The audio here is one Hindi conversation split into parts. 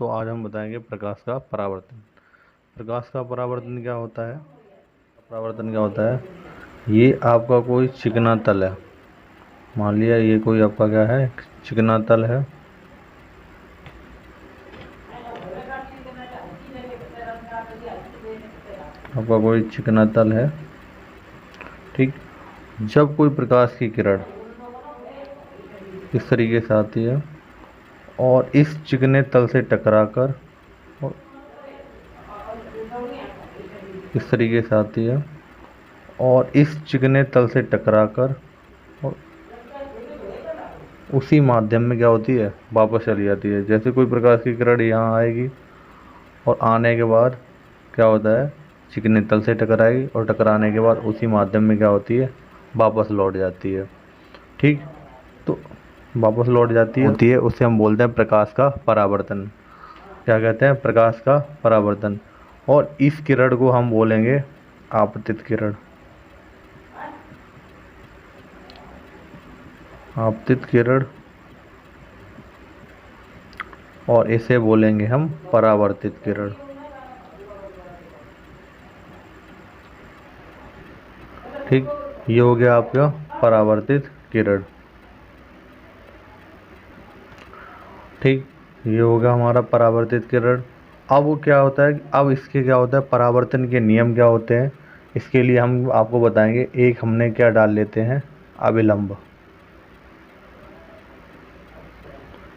तो आज हम बताएंगे प्रकाश का परावर्तन। प्रकाश का परावर्तन क्या होता है? परावर्तन क्या होता है? ये आपका कोई चिकना तल है। मान लिया ये कोई आपका क्या है, चिकना तल है। आपका कोई चिकना तल है, ठीक। जब कोई प्रकाश की किरण इस तरीके से आती है और इस चिकने तल से टकराकर और इस तरीके से आती है और इस चिकने तल से टकराकर और उसी माध्यम में क्या होती है, वापस चली जाती है। जैसे कोई प्रकाश की किरण यहाँ आएगी और आने के बाद क्या होता है, चिकने तल से टकराएगी और टकराने के बाद उसी माध्यम में क्या होती है, वापस लौट जाती है, ठीक। तो वापस लौट जाती है उसे हम बोलते हैं प्रकाश का परावर्तन। क्या कहते हैं? प्रकाश का परावर्तन। और इस किरण को हम बोलेंगे आपतित किरण। आपतित किरण। और इसे बोलेंगे हम परावर्तित किरण, ठीक। ये हो गया आपका परावर्तित किरण, ठीक। ये हो गया हमारा परावर्तित किरण। अब वो क्या होता है, अब इसके क्या होता है, परावर्तन के नियम क्या होते हैं, इसके लिए हम आपको बताएंगे। एक हमने क्या डाल लेते हैं, अभिलंब।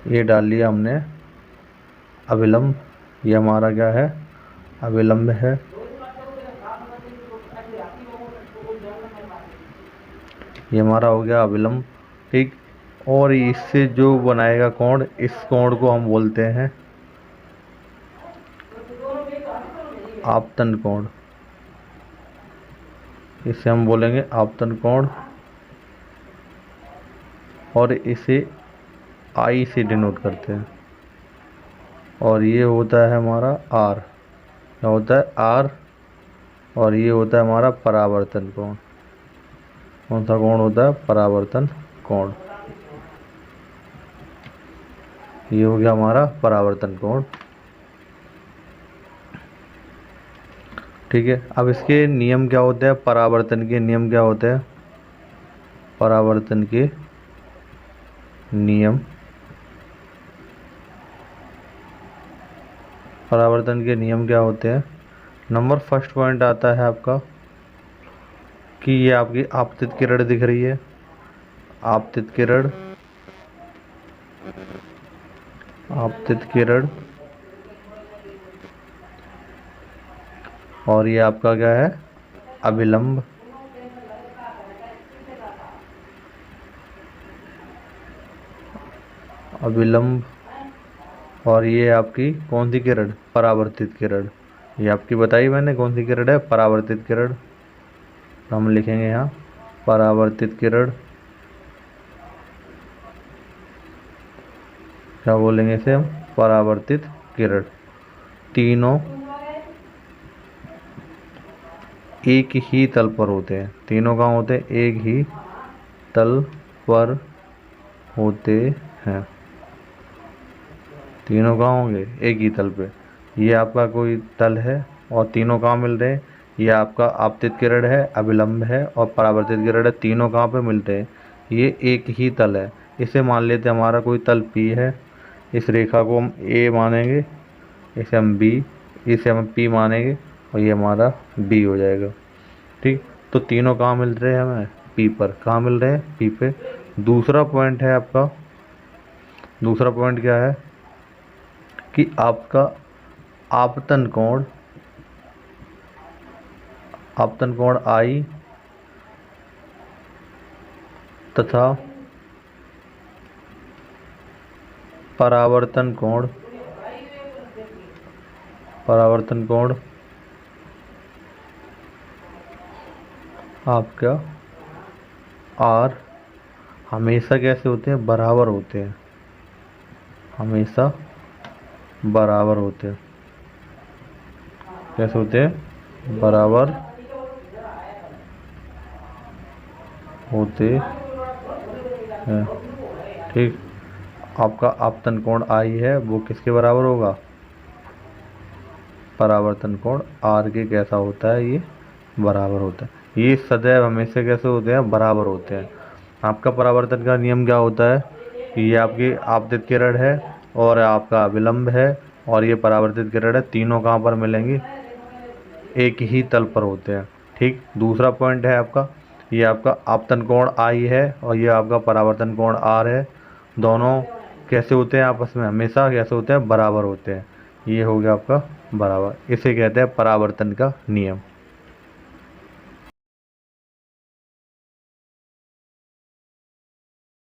ये डाल लिया हमने अभिलंब। ये हमारा क्या है, अभिलंब है। ये हमारा हो गया अभिलंब, ठीक। और इससे जो बनाएगा कोण, इस कोण को हम बोलते हैं आपतन कोण। इसे हम बोलेंगे आपतन कोण और इसे आई से डिनोट करते हैं। और ये होता है हमारा आर। क्या होता है? आर। और ये होता है हमारा परावर्तन कोण। कौन सा कोण होता है? परावर्तन कोण। ये हो गया हमारा परावर्तन कोण, ठीक है। अब इसके नियम क्या होते हैं, परावर्तन के नियम क्या होते हैं? परावर्तन के नियम, परावर्तन के नियम क्या होते हैं? नंबर फर्स्ट पॉइंट आता है आपका कि ये आपकी आपतित किरण दिख रही है। आपतित किरण, आपतित किरण। और ये आपका क्या है, अभिलंब। अभिलंब। और ये आपकी कौन सी किरण? परावर्तित किरण। ये आपकी बताई मैंने कौन सी किरण है, परावर्तित किरण। हम लिखेंगे यहाँ परावर्तित किरण। क्या बोलेंगे इसे हम? परावर्तित किरण। तीनों एक ही तल पर होते हैं। तीनों कहाँ होते हैं? एक ही तल पर होते हैं। तीनों कहाँ होंगे? एक ही तल पे। ये आपका कोई तल है और तीनों कहाँ मिल रहे हैं? ये आपका आपतित किरण है, अभिलंब है और परावर्तित किरण है। तीनों कहाँ पे मिलते हैं? ये एक ही तल है। इसे मान लेते हैं हमारा कोई तल P है। इस रेखा को हम A मानेंगे, इसे हम B, इसे हम P मानेंगे और ये हमारा B हो जाएगा, ठीक। तो तीनों कहाँ मिल रहे हैं हमें? P पर। कहाँ मिल रहे हैं? P पे। दूसरा पॉइंट है आपका, दूसरा पॉइंट क्या है कि आपका आपतन कोण, आपतन कोण I तथा परावर्तन कोण, परावर्तन कोण आपका R हमेशा कैसे होते हैं? बराबर होते हैं। हमेशा बराबर होते हैं। कैसे होते हैं? बराबर होते हैं, ठीक। आपका आपतन कोण I है वो किसके बराबर होगा? परावर्तन कोण आर के कैसा होता है, ये बराबर होता है। ये सदैव हमेशा कैसे होते हैं, बराबर होते हैं। आपका परावर्तन का नियम क्या होता है, ये आपकी आपतित किरण है और आपका विलंब है और ये परावर्तित किरण है, तीनों कहाँ पर मिलेंगी, एक ही तल पर होते हैं। ठीक, दूसरा पॉइंट है आपका, ये आपका आपतन कोण आई है और ये आपका परावर्तन कोण आर है। दोनों कैसे होते हैं आपस में, हमेशा कैसे होते हैं, बराबर होते हैं। ये हो गया आपका बराबर, इसे कहते हैं परावर्तन का नियम।